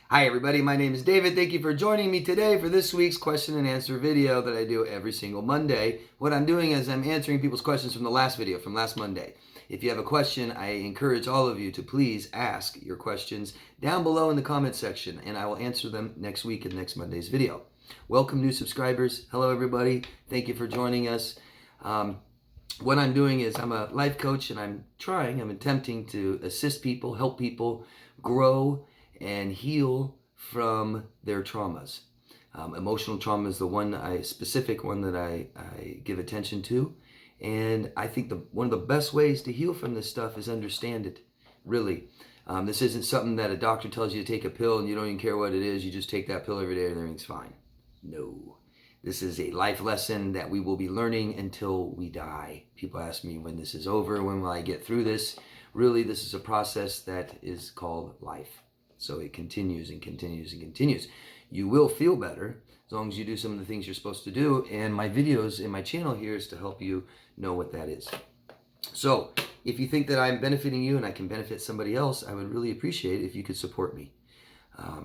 Hi everybody, my name is David. Thank you for joining me today for this week's question and answer video that I do every single Monday. What I'm doing is I'm answering people's questions from the last video, from last Monday. If you have a question, I encourage all of you to please ask your questions down below in the comment section, and I will answer them next week in next Monday's video. Welcome new subscribers. Hello everybody. Thank you for joining us. What I'm doing is I'm a life coach, and I'm attempting to assist people, help people grow and heal from their traumas. Emotional trauma is the specific one that I give attention to. And I think one of the best ways to heal from this stuff is understand it, really. This isn't something that a doctor tells you to take a pill and you don't even care what it is. You just take that pill every day and everything's fine. No. This is a life lesson that we will be learning until we die. People ask me when this is over, when will I get through this? Really, this is a process that is called life. So it continues and continues and continues. You will feel better as long as you do some of the things you're supposed to do. And my videos in my channel here is to help you know what that is. So if you think that I'm benefiting you and I can benefit somebody else, I would really appreciate it if you could support me.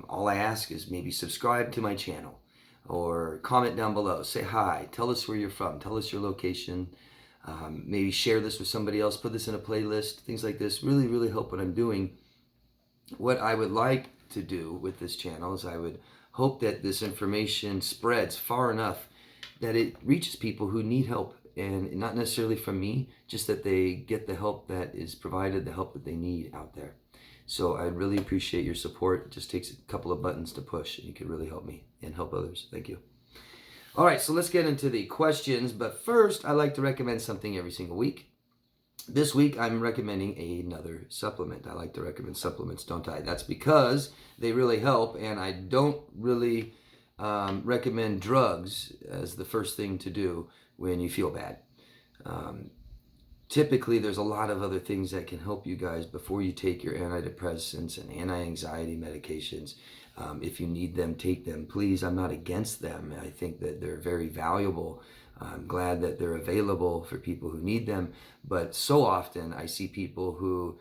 All I ask is maybe subscribe to my channel or comment down below. Say hi. Tell us where you're from. Tell us your location. Maybe share this with somebody else. Put this in a playlist. Things like this really, really help what I'm doing. What I would like to do with this channel is I would hope that this information spreads far enough that it reaches people who need help, and not necessarily from me, just that they get the help that is provided, the help that they need out there. So I really appreciate your support. It just takes a couple of buttons to push, and you can really help me and help others. Thank you. All right, so let's get into the questions. But first, I like to recommend something every single week. This week, I'm recommending another supplement. I like to recommend supplements, don't I? That's because they really help, and I don't really recommend drugs as the first thing to do when you feel bad. Typically, there's a lot of other things that can help you guys before you take your antidepressants and anti-anxiety medications. If you need them, take them. Please, I'm not against them. I think that they're very valuable. I'm glad that they're available for people who need them. But so often I see people who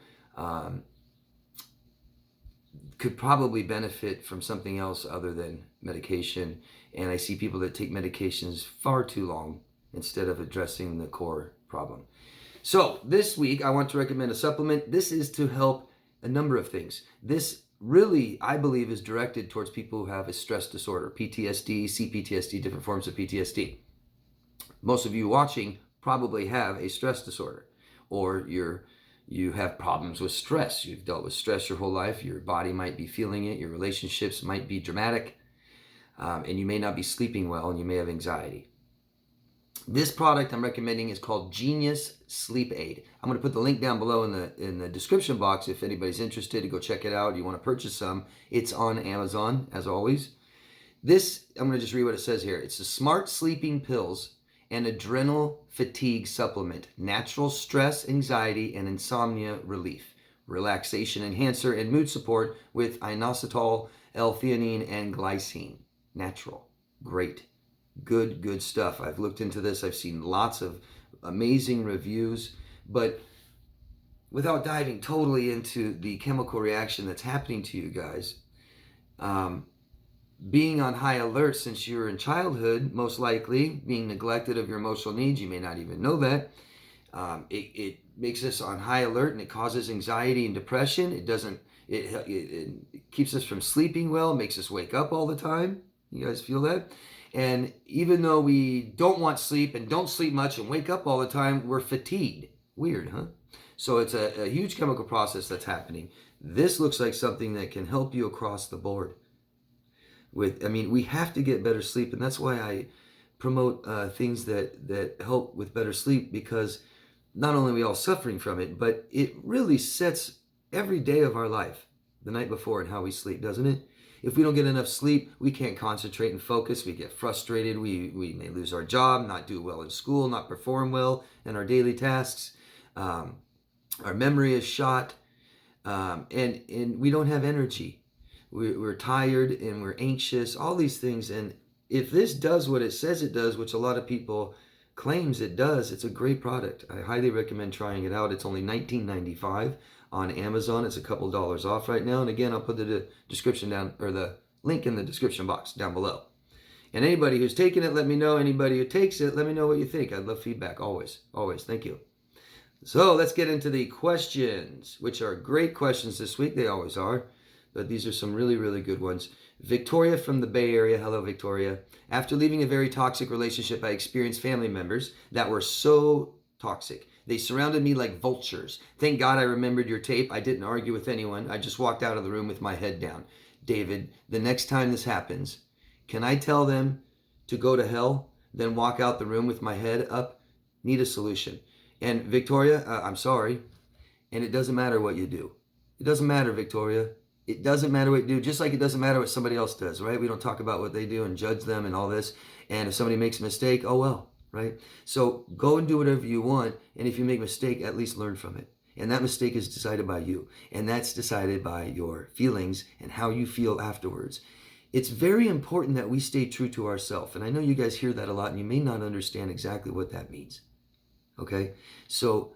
could probably benefit from something else other than medication. And I see people that take medications far too long instead of addressing the core problem. So this week I want to recommend a supplement. This is to help a number of things. This really, I believe, is directed towards people who have a stress disorder, PTSD, c-ptsd, different forms of PTSD. Most of you watching probably have a stress disorder, or you have problems with stress. You've dealt with stress your whole life. Your body might be feeling it. Your relationships might be dramatic, and you may not be sleeping well, and you may have anxiety. This product I'm recommending is called Genius Sleep Aid. I'm going to put the link down below in the description box if anybody's interested to go check it out. You want to purchase some. It's on Amazon, as always. This, I'm going to just read what it says here. It's a smart sleeping pills and adrenal fatigue supplement, natural stress, anxiety, and insomnia relief, relaxation enhancer, and mood support with inositol, L-theanine, and glycine. Natural. Great. Good stuff. I've looked into this. I've seen lots of amazing reviews, but without diving totally into the chemical reaction that's happening to you guys, being on high alert since you were in childhood, most likely being neglected of your emotional needs, you may not even know that. It makes us on high alert, and it causes anxiety and depression. It keeps us from sleeping well, makes us wake up all the time. You guys feel that? And even though we don't want sleep and don't sleep much and wake up all the time, we're fatigued. Weird, huh? So it's a huge chemical process that's happening. This looks like something that can help you across the board. We have to get better sleep, and that's why I promote things that help with better sleep, because not only are we all suffering from it, but it really sets every day of our life the night before and how we sleep, doesn't it? If we don't get enough sleep, we can't concentrate and focus. We get frustrated. We may lose our job, not do well in school, not perform well in our daily tasks. Our memory is shot, and we don't have energy. We're tired and we're anxious, all these things. And if this does what it says it does, which a lot of people claims it does, it's a great product. I highly recommend trying it out. It's only $19.95 on Amazon. It's a couple dollars off right now. And again, I'll put the description down, or the link in the description box down below. And anybody who's taken it, let me know. Anybody who takes it, let me know what you think. I'd love feedback always. Always. Thank you. So let's get into the questions, which are great questions this week. They always are. But these are some really, really good ones. Victoria from the Bay Area. Hello, Victoria. After leaving a very toxic relationship, I experienced family members that were so toxic. They surrounded me like vultures. Thank God I remembered your tape. I didn't argue with anyone. I just walked out of the room with my head down. David, the next time this happens, can I tell them to go to hell, then walk out the room with my head up? Need a solution. And Victoria, I'm sorry. And it doesn't matter what you do. It doesn't matter, Victoria. It doesn't matter what you do, just like it doesn't matter what somebody else does, right? We don't talk about what they do and judge them and all this. And if somebody makes a mistake, oh well, right? So go and do whatever you want. And if you make a mistake, at least learn from it. And that mistake is decided by you. And that's decided by your feelings and how you feel afterwards. It's very important that we stay true to ourselves. And I know you guys hear that a lot and you may not understand exactly what that means. Okay? So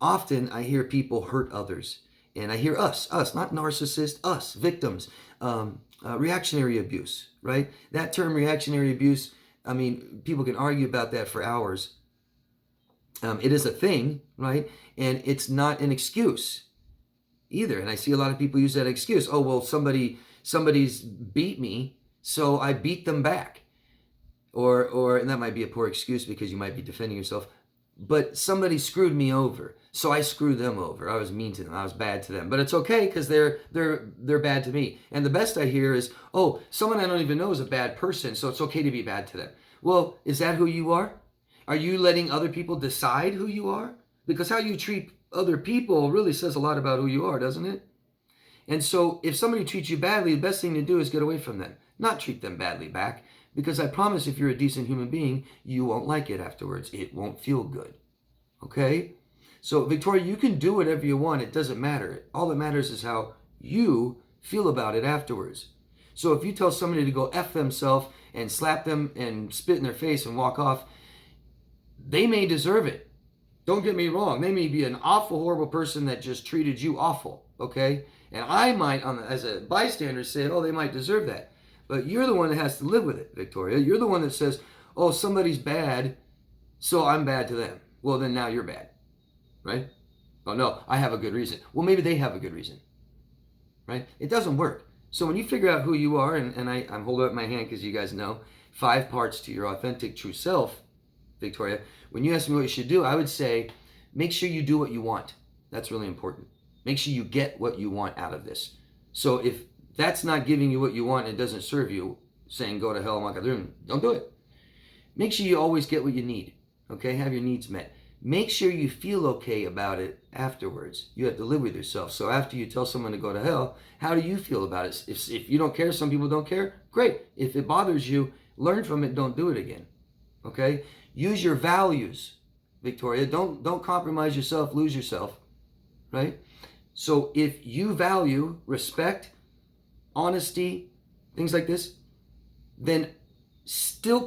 often I hear people hurt others. And I hear us, not narcissist, us, victims, reactionary abuse, right? That term reactionary abuse, I mean, people can argue about that for hours. It is a thing, right? And it's not an excuse either. And I see a lot of people use that excuse. Oh, well, somebody's beat me, so I beat them back. And that might be a poor excuse because you might be defending yourself. But somebody screwed me over, so I screwed them over. I was mean to them. I was bad to them. But it's okay because they're bad to me. And the best I hear is, oh, someone I don't even know is a bad person, so it's okay to be bad to them. Well, is that who you are? Are you letting other people decide who you are? Because how you treat other people really says a lot about who you are, doesn't it? And so if somebody treats you badly, the best thing to do is get away from them, not treat them badly back. Because I promise if you're a decent human being, you won't like it afterwards. It won't feel good. Okay? So, Victoria, you can do whatever you want. It doesn't matter. All that matters is how you feel about it afterwards. So if you tell somebody to go F themselves and slap them and spit in their face and walk off, they may deserve it. Don't get me wrong. They may be an awful, horrible person that just treated you awful. Okay? And I might, as a bystander, say, oh, they might deserve that. But you're the one that has to live with it, Victoria. You're the one that says, oh, somebody's bad, so I'm bad to them. Well, then now you're bad, right? Oh, no, I have a good reason. Well, maybe they have a good reason, right? It doesn't work. So when you figure out who you are, and I'm holding up my hand because you guys know, 5 parts to your authentic true self, Victoria, when you ask me what you should do, I would say, make sure you do what you want. That's really important. Make sure you get what you want out of this. So if that's not giving you what you want and it doesn't serve you, saying go to hell and walk out the room, don't do it. Make sure you always get what you need, okay? Have your needs met. Make sure you feel okay about it afterwards. You have to live with yourself. So after you tell someone to go to hell, how do you feel about it? If you don't care, some people don't care, great. If it bothers you, learn from it, don't do it again, okay? Use your values, Victoria. Don't compromise yourself, lose yourself, right? So if you value respect, honesty, things like this, then still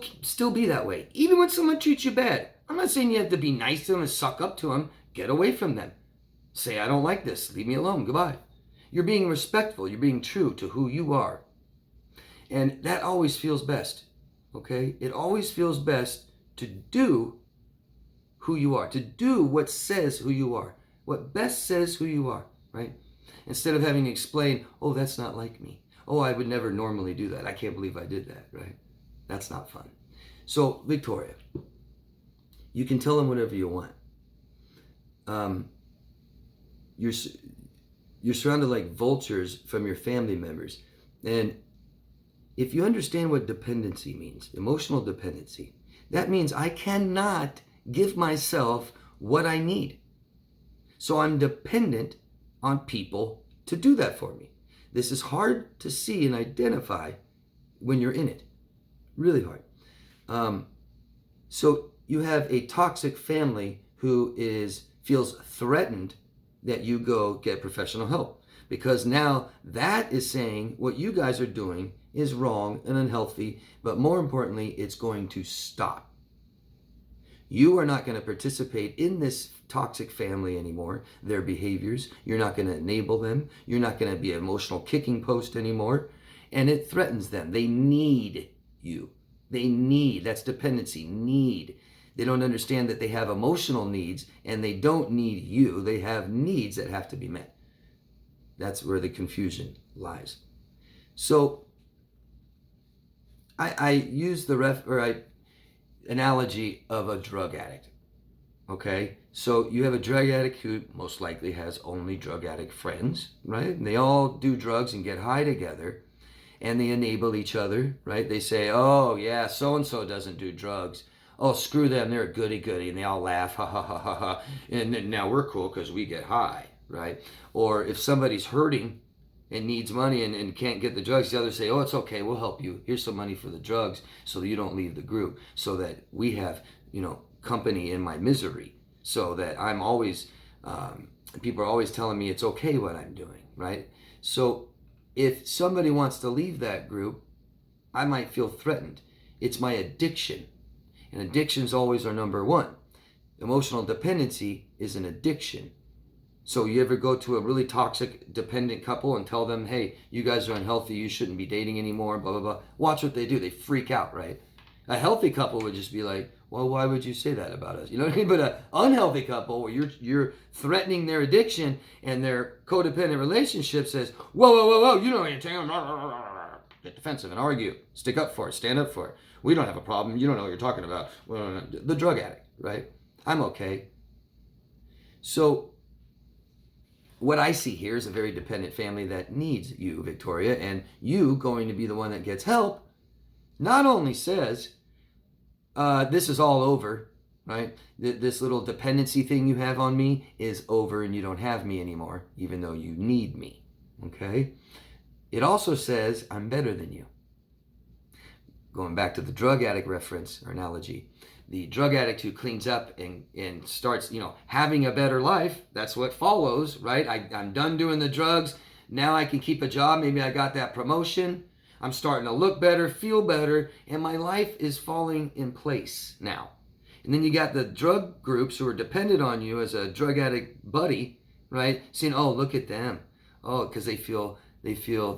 be that way. Even when someone treats you bad. I'm not saying you have to be nice to them and suck up to them. Get away from them. Say, I don't like this. Leave me alone. Goodbye. You're being respectful. You're being true to who you are. And that always feels best. Okay? It always feels best to do who you are. To do what says who you are. What best says who you are. Right? Instead of having to explain, oh, that's not like me. Oh, I would never normally do that. I can't believe I did that, right? That's not fun. So, Victoria, you can tell them whatever you want. You're surrounded like vultures from your family members. And if you understand what dependency means, emotional dependency, that means I cannot give myself what I need. So I'm dependent on people to do that for me. This is hard to see and identify when you're in it. Really hard. So you have a toxic family who feels threatened that you go get professional help. Because now that is saying what you guys are doing is wrong and unhealthy, but more importantly, it's going to stop. You are not going to participate in this toxic family anymore, their behaviors. You're not going to enable them. You're not going to be an emotional kicking post anymore. And it threatens them. They need you. They need, that's dependency, need. They don't understand that they have emotional needs and they don't need you. They have needs that have to be met. That's where the confusion lies. So I use the analogy of a drug addict. Okay, so you have a drug addict who most likely has only drug addict friends, right? And they all do drugs and get high together, and they enable each other, right? They say, oh yeah, so-and-so doesn't do drugs. Oh, screw them, they're a goody-goody, and they all laugh, ha ha ha ha ha, and then now we're cool because we get high, right? Or if somebody's hurting and needs money and can't get the drugs, the others say, oh, it's okay, we'll help you. Here's some money for the drugs so that you don't leave the group, so that we have, company in my misery, so that I'm always, people are always telling me it's okay what I'm doing, right? So if somebody wants to leave that group, I might feel threatened. It's my addiction. And addictions always are number one. Emotional dependency is an addiction. So you ever go to a really toxic, dependent couple and tell them, hey, you guys are unhealthy, you shouldn't be dating anymore, blah, blah, blah. Watch what they do. They freak out, right? A healthy couple would just be like, well, why would you say that about us? You know what I mean? But an unhealthy couple where you're threatening their addiction and their codependent relationship says, whoa, you know what you're saying. Get defensive and argue. Stick up for it. Stand up for it. We don't have a problem. You don't know what you're talking about. Well, the drug addict, right? I'm okay. So what I see here is a very dependent family that needs you, Victoria, and you going to be the one that gets help not only says, this is all over, right? This little dependency thing you have on me is over and you don't have me anymore, even though you need me, okay? It also says, I'm better than you. Going back to the drug addict reference or analogy, the drug addict who cleans up and starts, having a better life, that's what follows, right? I'm done doing the drugs. Now I can keep a job. Maybe I got that promotion. I'm starting to look better, feel better, and my life is falling in place now. And then you got the drug groups who are dependent on you as a drug addict buddy, right? Saying, oh, look at them. Oh, because they feel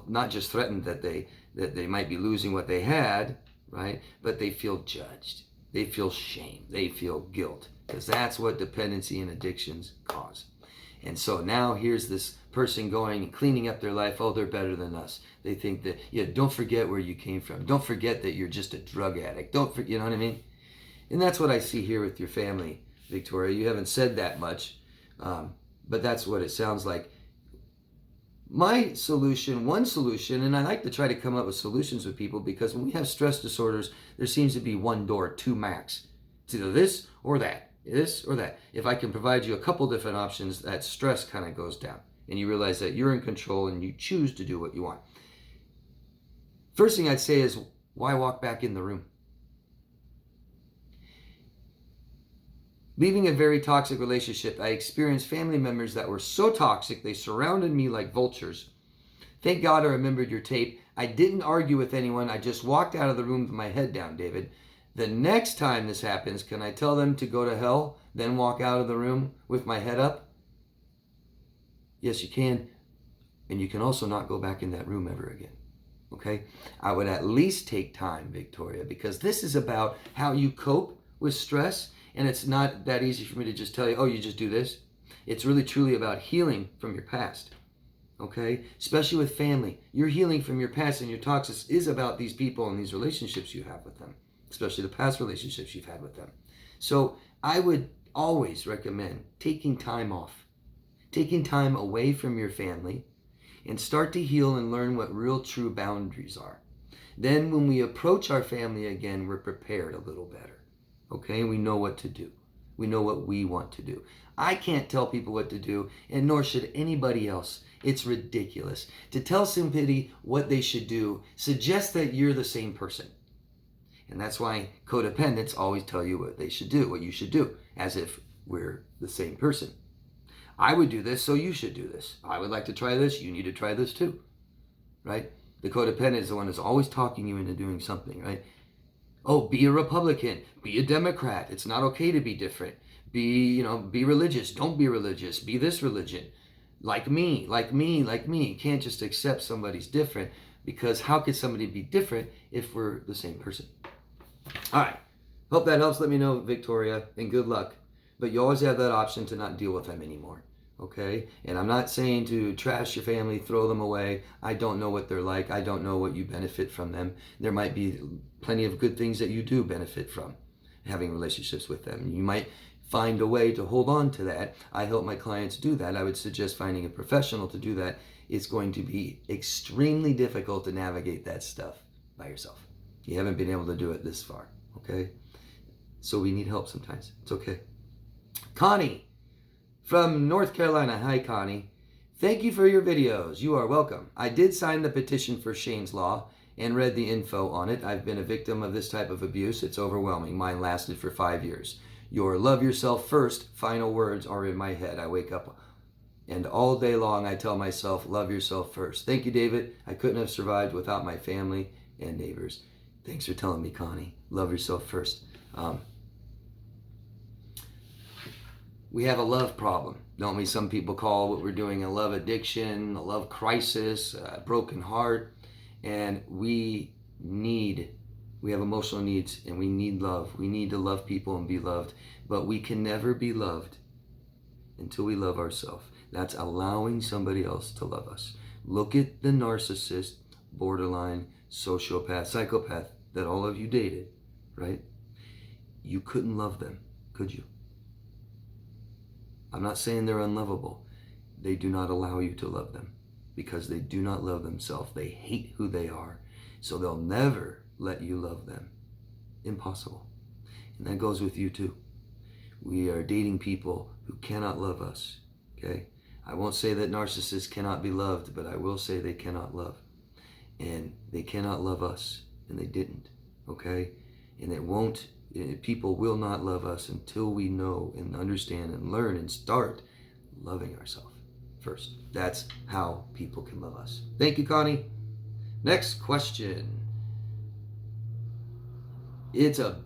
not just threatened that they might be losing what they had, right? But they feel judged. They feel shame. They feel guilt, because that's what dependency and addictions cause. And so now here's this person going and cleaning up their life. Oh, they're better than us. They think that, don't forget where you came from. Don't forget that you're just a drug addict. You know what I mean? And that's what I see here with your family, Victoria. You haven't said that much, but that's what it sounds like. My solution, one solution, and I like to try to come up with solutions with people, because when we have stress disorders, there seems to be one door, two max. It's either this or that, this or that. If I can provide you a couple different options, that stress kind of goes down. And you realize that you're in control and you choose to do what you want. First thing I'd say is, why walk back in the room? Leaving a very toxic relationship, I experienced family members that were so toxic, they surrounded me like vultures. Thank God I remembered your tape. I didn't argue with anyone. I just walked out of the room with my head down, David. The next time this happens, can I tell them to go to hell, then walk out of the room with my head up? Yes, you can. And you can also not go back in that room ever again. Okay? I would at least take time, Victoria, because this is about how you cope with stress. And it's not that easy for me to just tell you, oh, you just do this. It's really truly about healing from your past. Okay? Especially with family. Your healing from your past and your toxins is about these people and these relationships you have with them. Especially the past relationships you've had with them. So I would always recommend taking time off. Taking time away from your family and start to heal and learn what real true boundaries are. Then when we approach our family again, we're prepared a little better. Okay? We know what to do. We know what we want to do. I can't tell people what to do, and nor should anybody else. It's ridiculous. To tell somebody what they should do suggests that you're the same person. And that's why codependents always tell you what they should do, what you should do, as if we're the same person. I would do this, so you should do this. I would like to try this, you need to try this too, right? The codependent is the one that's always talking you into doing something, right? Oh, be a Republican, be a Democrat. It's not okay to be different. Be religious. Don't be religious. Be this religion. Like me, like me, like me. You can't just accept somebody's different, because how could somebody be different if we're the same person? All right. Hope that helps. Let me know, Victoria, and good luck. But you always have that option to not deal with them anymore. Okay? And I'm not saying to trash your family, throw them away. I don't know what they're like. I don't know what you benefit from them. There might be plenty of good things that you do benefit from having relationships with them. You might find a way to hold on to that. I help my clients do that. I would suggest finding a professional to do that. It's going to be extremely difficult to navigate that stuff by yourself. You haven't been able to do it this far. Okay? So we need help sometimes. It's okay. Connie from North Carolina. Hi, Connie. Thank you for your videos. You are welcome. I did sign the petition for Shane's Law and read the info on it. I've been a victim of this type of abuse. It's overwhelming. Mine lasted for 5 years. Your love yourself first final words are in my head. I wake up and all day long I tell myself, love yourself first. Thank you, David. I couldn't have survived without my family and neighbors. Thanks for telling me, Connie. Love yourself first. We have a love problem, don't we? Some people call what we're doing a love addiction, a love crisis, a broken heart. And we have emotional needs, and we need love. We need to love people and be loved. But we can never be loved until we love ourselves. That's allowing somebody else to love us. Look at the narcissist, borderline, sociopath, psychopath that all of you dated, right? You couldn't love them, could you? I'm not saying they're unlovable. They do not allow you to love them because they do not love themselves. They hate who they are. So they'll never let you love them. Impossible. And that goes with you too. We are dating people who cannot love us. Okay? I won't say that narcissists cannot be loved, but I will say they cannot love. And they cannot love us. And they didn't. Okay? And people will not love us until we know and understand and learn and start loving ourselves first. That's how people can love us. Thank you, Connie. Next question. It's a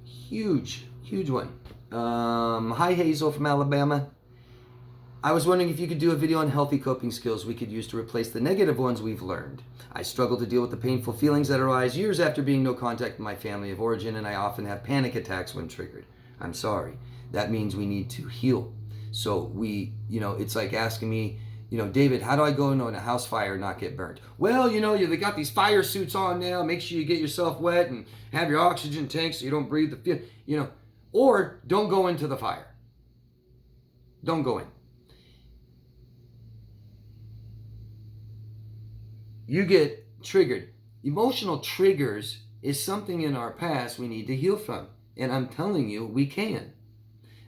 huge one. Hi, Hazel from Alabama. I was wondering if you could do a video on healthy coping skills we could use to replace the negative ones we've learned. I struggle to deal with the painful feelings that arise years after being no contact with my family of origin, and I often have panic attacks when triggered. I'm sorry. That means we need to heal. So it's like asking me, David, how do I go in a house fire and not get burnt? Well, they got these fire suits on now. Make sure you get yourself wet and have your oxygen tank so you don't breathe the or don't go into the fire. Don't go in. You get triggered. Emotional triggers is something in our past we need to heal from. And I'm telling you, we can.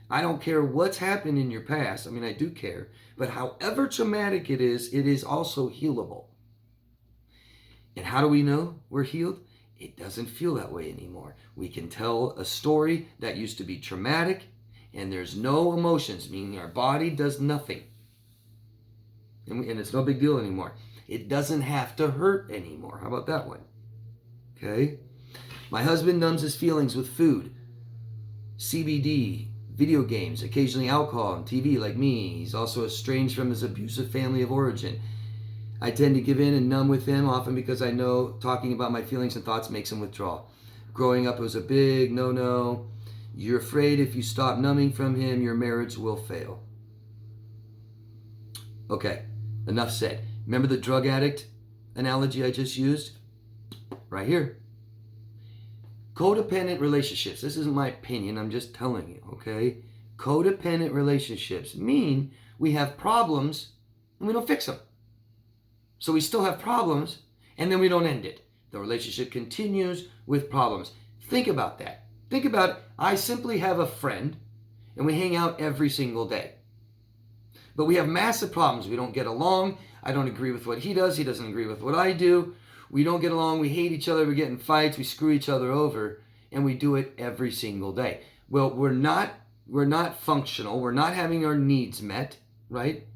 I don't care what's happened in your past. I mean, I do care. But however traumatic it is also healable. And how do we know we're healed? It doesn't feel that way anymore. We can tell a story that used to be traumatic, and there's no emotions, meaning our body does nothing. And it's no big deal anymore. It doesn't have to hurt anymore. How about that one? Okay. My husband numbs his feelings with food, CBD, video games, occasionally alcohol and TV like me. He's also estranged from his abusive family of origin. I tend to give in and numb with him, often because I know talking about my feelings and thoughts makes him withdraw. Growing up, it was a big no-no. You're afraid if you stop numbing from him, your marriage will fail. Okay, enough said. Remember the drug addict analogy I just used? Right here. Codependent relationships. This isn't my opinion. I'm just telling you, okay? Codependent relationships mean we have problems and we don't fix them. So we still have problems and then we don't end it. The relationship continues with problems. Think about that. Think about it. I simply have a friend and we hang out every single day. But we have massive problems. We don't get along. I don't agree with what he does. He doesn't agree with what I do. We don't get along. We hate each other. We get in fights. We screw each other over. And we do it every single day. Well, we're not functional. We're not having our needs met, right?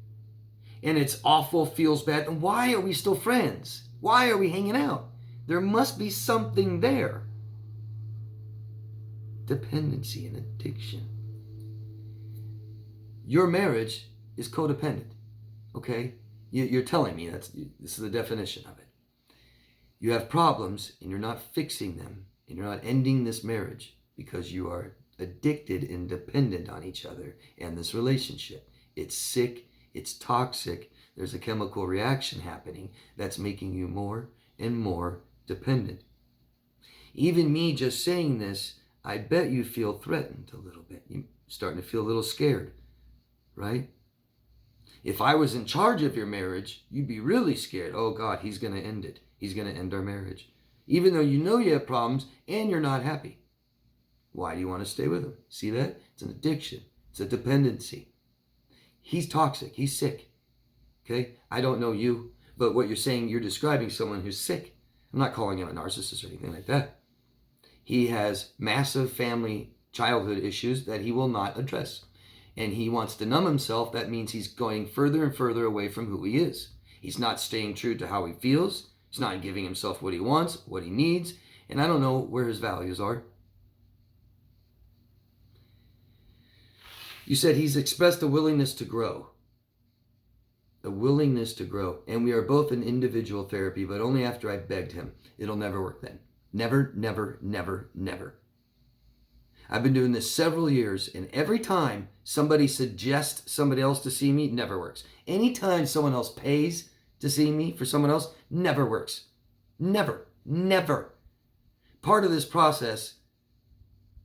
And it's awful, feels bad. And why are we still friends? Why are we hanging out? There must be something there. dependency and addiction. Your marriage is codependent, okay? You're telling me this is the definition of it. You have problems and you're not fixing them, and you're not ending this marriage because you are addicted and dependent on each other and this relationship. It's sick, it's toxic. There's a chemical reaction happening that's making you more and more dependent. Even me just saying this, I bet you feel threatened a little bit. You're starting to feel a little scared, right? If I was in charge of your marriage, you'd be really scared. Oh God, he's going to end it. He's going to end our marriage. Even though you know you have problems and you're not happy. Why do you want to stay with him? See that? It's an addiction. It's a dependency. He's toxic. He's sick. Okay? I don't know you, but what you're saying, you're describing someone who's sick. I'm not calling him a narcissist or anything like that. He has massive family childhood issues that he will not address. And he wants to numb himself. That means he's going further and further away from who he is. He's not staying true to how he feels. He's not giving himself what he wants, what he needs. And I don't know where his values are. You said he's expressed a willingness to grow. A willingness to grow. And we are both in individual therapy, but only after I begged him. It'll never work then. Never, never, never, never. I've been doing this several years, and every time somebody suggests somebody else to see me, it never works. Anytime someone else pays to see me for someone else, never works. Never, never. Part of this process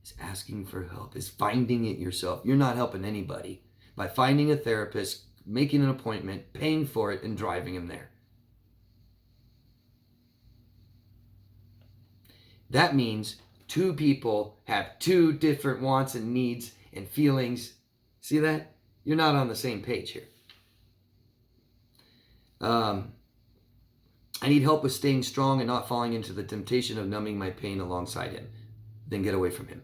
is asking for help, is finding it yourself. You're not helping anybody by finding a therapist, making an appointment, paying for it, and driving him there. That means two people have two different wants and needs and feelings. See that? You're not on the same page here. I need help with staying strong and not falling into the temptation of numbing my pain alongside him. Then get away from him.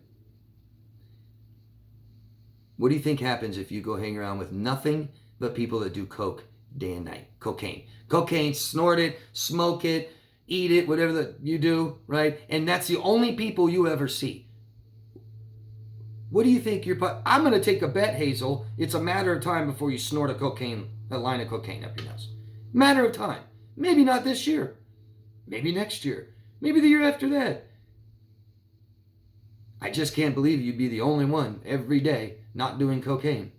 What do you think happens if you go hang around with nothing but people that do coke day and night? Cocaine. Cocaine, snort it, smoke it, eat it, whatever that you do, right? And that's the only people you ever see. What do you think I'm going to take a bet, Hazel. It's a matter of time before you snort a line of cocaine up your nose. Matter of time. Maybe not this year. Maybe next year. Maybe the year after that. I just can't believe you'd be the only one every day not doing cocaine.